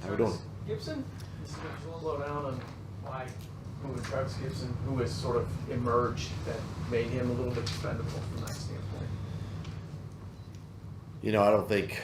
How we doing? Gibson, this is a little slow down on why moving Travis Gibson, who has sort of emerged, that made him a little bit expendable from that standpoint. You know, I don't think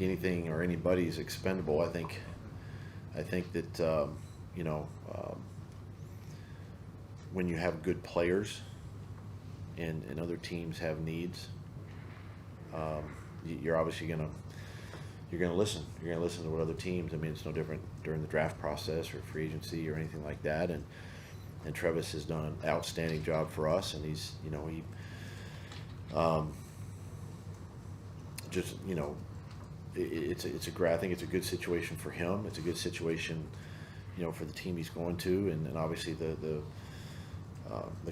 anything or anybody's expendable. I think that when you have good players and other teams have needs, you're obviously gonna listen. You're gonna listen to what other teams. I mean, it's no different during the draft process or free agency or anything like that. And Travis has done an outstanding job for us, and he's I think it's a good situation for him. It's a good situation, for the team he's going to, and obviously the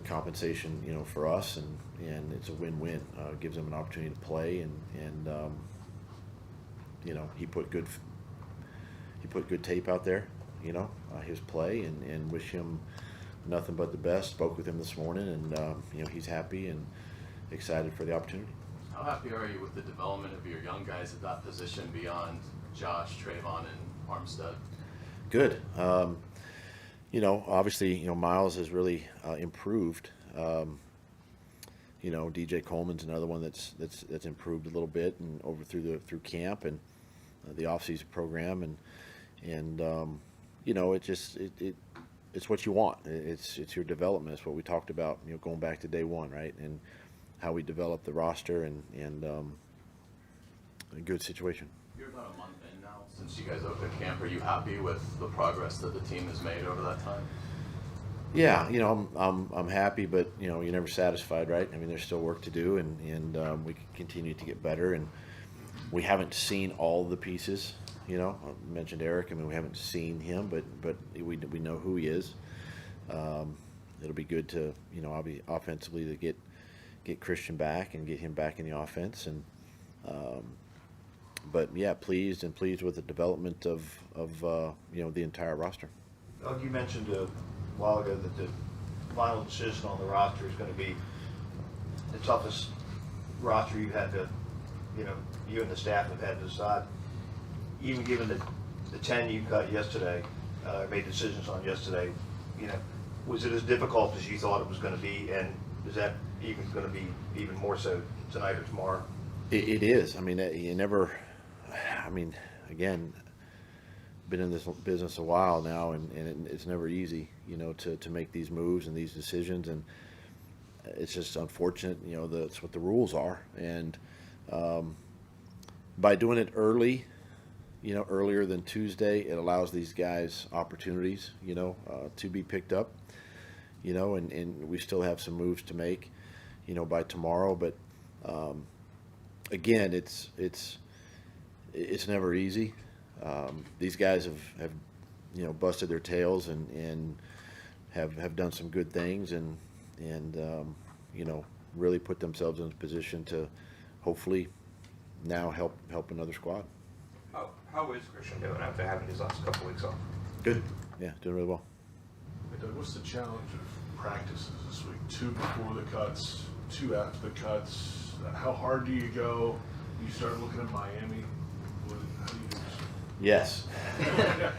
compensation, for us, and it's a win-win. It gives him an opportunity to play, and he put good tape out there, his play, and wish him nothing but the best. Spoke with him this morning, and he's happy and excited for the opportunity. How happy are you with the development of your young guys at that position beyond Josh, Trayvon, and Armstead? Good. Obviously, Miles has really improved. DJ Coleman's another one that's improved a little bit and over through camp and the off-season program, and it's what you want. It's your development. It's what we talked about, going back to day one, right? And how we develop the roster and a good situation. You're about a month in now since you guys opened camp. Are you happy with the progress that the team has made over that time? Yeah, I'm happy, but you're never satisfied, right? I mean, there's still work to do, and we can continue to get better. And we haven't seen all the pieces. I mentioned Eric. I mean, we haven't seen him, but we know who he is. It'll be good to offensively to get Christian back and get him back in the offense, and but yeah, pleased with the development of the entire roster. Doug, you mentioned a while ago that the final decision on the roster is going to be the toughest roster you've had to, you and the staff have had to decide. Even given the 10 you cut yesterday, made decisions on yesterday, was it as difficult as you thought it was going to be, and is that even going to be even more so tonight or tomorrow? It is. I mean, again, been in this business a while now, and it's never easy, to make these moves and these decisions, and it's just unfortunate, that's what the rules are. And by doing it early, earlier than Tuesday, it allows these guys opportunities, to be picked up, and we still have some moves to make, by tomorrow. But again, it's never easy. These guys have busted their tails and have done some good things, and really put themselves in a position to hopefully now help another squad. How is Christian doing after having his last couple weeks off? Good. Yeah, doing really well. Hey Doug, what's the challenge of practices this week? 2 before the cuts, 2 after the cuts. How hard do you go? You start looking at Miami. How do you do this? Yes. Yeah.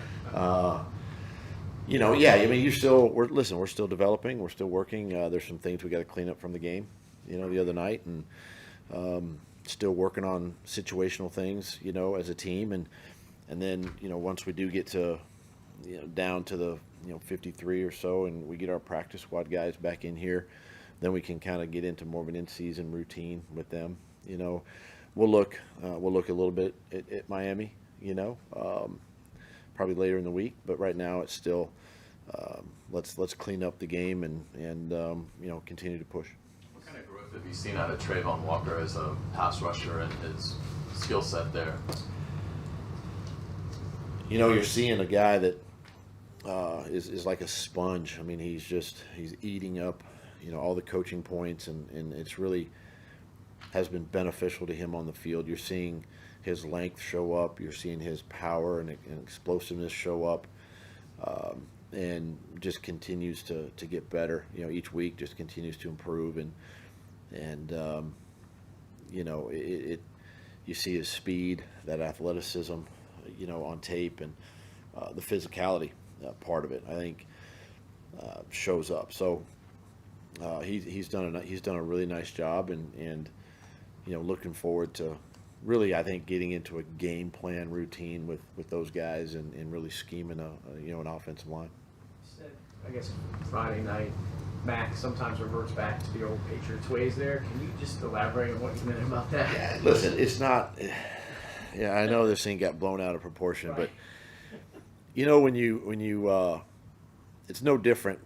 I mean, we're still developing. We're still working. There's some things we got to clean up from the game, the other night, and still working on situational things, as a team, and then once we do get to down to the 53 or so, and we get our practice squad guys back in here, then we can kind of get into more of an in-season routine with them. We'll look a little bit at Miami, probably later in the week, but right now it's still let's clean up the game and continue to push. What kind of growth have you seen out of Trayvon Walker as a pass rusher and his skill set there? You're seeing a guy that is like a sponge. I mean, he's eating up, all the coaching points, and it's really has been beneficial to him on the field. You're seeing his length show up. You're seeing his power and explosiveness show up, and just continues to get better. Each week just continues to improve, and you see his speed, that athleticism. on tape, and the physicality part of it, I think, shows up. So he's done a really nice job, and looking forward to really, I think, getting into a game plan routine with those guys and really scheming an offensive line. Said, I guess Friday night, Mac sometimes reverts back to the old Patriots ways there. Can you just elaborate on what you meant about that? Yeah, listen, it's not. Yeah, I know this thing got blown out of proportion, Right. but when you it's no different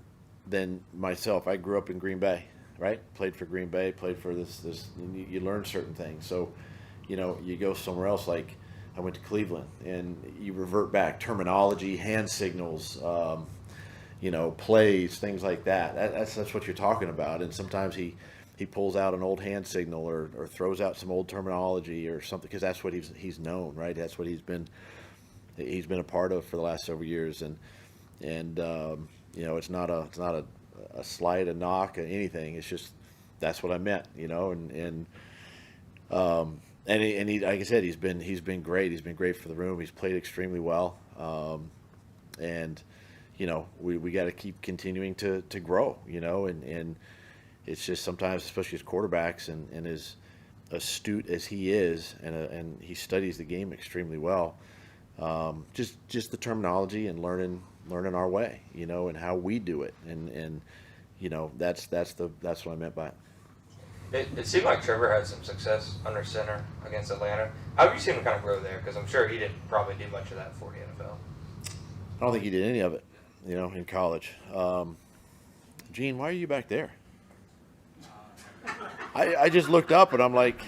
than myself. I grew up in Green Bay, right? Played for Green Bay, played for this. And you learn certain things. So, you go somewhere else. Like I went to Cleveland, and you revert back terminology, hand signals. Plays, things like that. That's what you're talking about. And sometimes he pulls out an old hand signal or throws out some old terminology or something, because that's what he's known, right? That's what he's been a part of for the last several years. And it's not a slight, a knock, or anything. It's just that's what I meant, and he, like I said, he's been great. He's been great for the room. He's played extremely well, and we got to keep continuing to grow, and it's just sometimes, especially as quarterbacks, and as astute as he is, and he studies the game extremely well, just the terminology and learning our way, and how we do it, and that's what I meant by it. It seemed like Trevor had some success under center against Atlanta. How have you seen him kind of grow there? Because I'm sure he didn't probably do much of that before the NFL. I don't think he did any of it, in college. Gene, why are you back there? I just looked up and I'm like,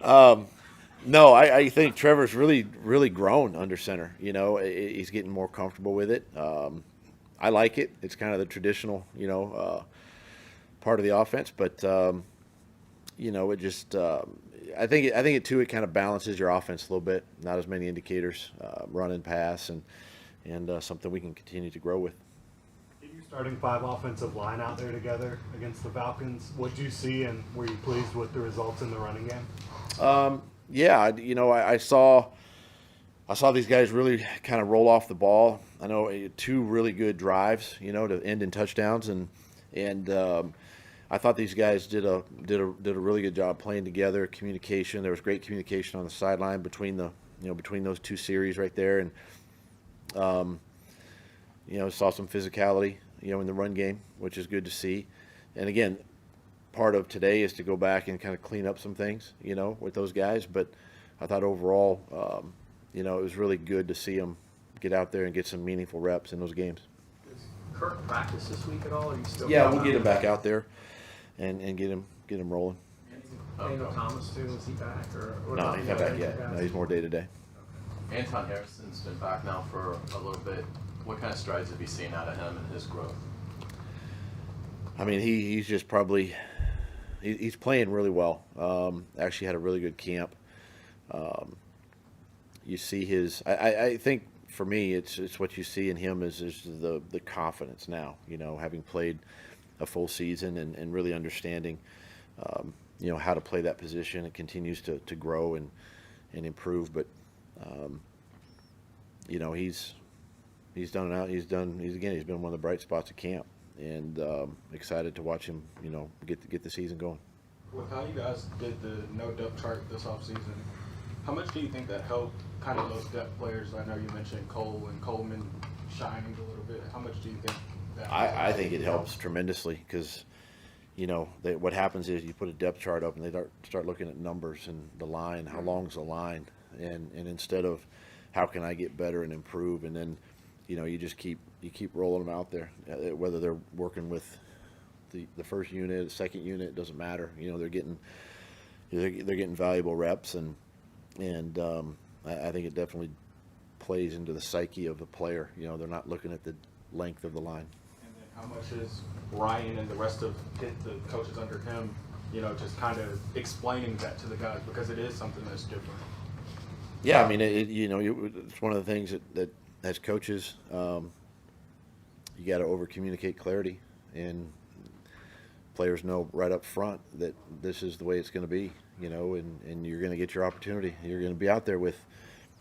no, I think Trevor's really, really grown under center. He's getting more comfortable with it. I like it. It's kind of the traditional, part of the offense, but it just. I think it kind of balances your offense a little bit. Not as many indicators, run and pass, and something we can continue to grow with. You starting 5 offensive line out there together against the Falcons. What did you see, and were you pleased with the results in the running game? Yeah, I saw these guys really kind of roll off the ball. I know 2 really good drives, to end in touchdowns, and I thought these guys did a really good job playing together. Communication, there was great communication on the sideline between those 2 series right there, and saw some physicality, in the run game, which is good to see. And again, part of today is to go back and kind of clean up some things, with those guys. But I thought overall, it was really good to see them get out there and get some meaningful reps in those games. Does Kirk practice this week at all? Or are you still Yeah, we'll get him back out there and get him rolling. Daniel Thomas too, is he back? Or what No, about he's the not other back yet. guys? No, he's more day to day. Anton Harrison's been back now for a little bit. What kind of strides have you seen out of him and his growth? I mean, he's just probably he's playing really well. Actually had a really good camp. You see his. I think for me, it's what you see in him is the confidence now. Having played a full season and really understanding, how to play that position. It continues to grow and improve. But he's been one of the bright spots of camp, and excited to watch him, get the season going. With how you guys did the no depth chart this offseason, how much do you think that helped kind of those depth players? I know you mentioned Cole and Coleman shining a little bit. How much do you think that? I think it helps tremendously because, what happens is you put a depth chart up and they start looking at numbers and the line, how long's the line, and instead of how can I get better and improve, and then you just keep rolling them out there, whether they're working with the first unit, the second unit, it doesn't matter. They're getting valuable reps, and I think it definitely plays into the psyche of the player. They're not looking at the length of the line. And then how much is Ryan and the rest of the coaches under him, just kind of explaining that to the guys, because it is something that's different. Yeah, I mean, it's one of the things that as coaches, you got to over communicate clarity, and players know right up front that this is the way it's going to be, you know, and you're going to get your opportunity. You're going to be out there with,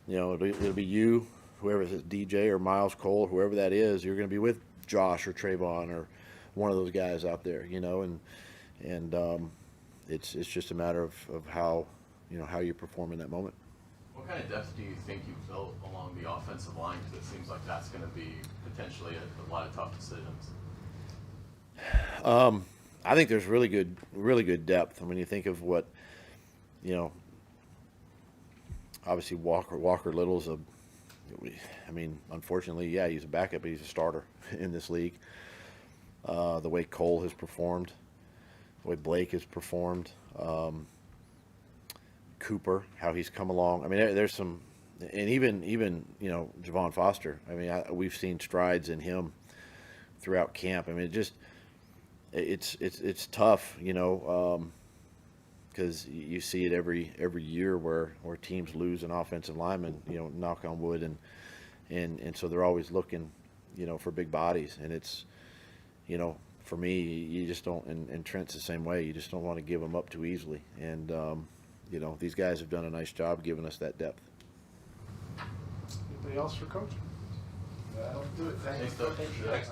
you know, it'll be you, whoever it's DJ or Miles Cole, whoever that is. You're going to be with Josh or Trayvon or one of those guys out there, you know, and it's just a matter of how, you know, how you perform in that moment. What kind of depth do you think you've built along the offensive line? Because it seems like that's going to be potentially a lot of tough decisions. I think there's really good depth. I mean, you think of what, you know, obviously Walker Little's unfortunately, yeah, he's a backup, but he's a starter in this league. The way Cole has performed, the way Blake has performed, Cooper, how he's come along. I mean, there's some, and even you know, Javon Foster. I mean, we've seen strides in him throughout camp. I mean, it's tough, you know, because you see it every year where teams lose an offensive lineman, you know, knock on wood, and so they're always looking, you know, for big bodies, and it's, you know, for me, you just don't, and Trent's the same way. You just don't want to give them up too easily, and you know, these guys have done a nice job giving us that depth. Anybody else for coach? That'll do it. Thanks, Doug. Thanks.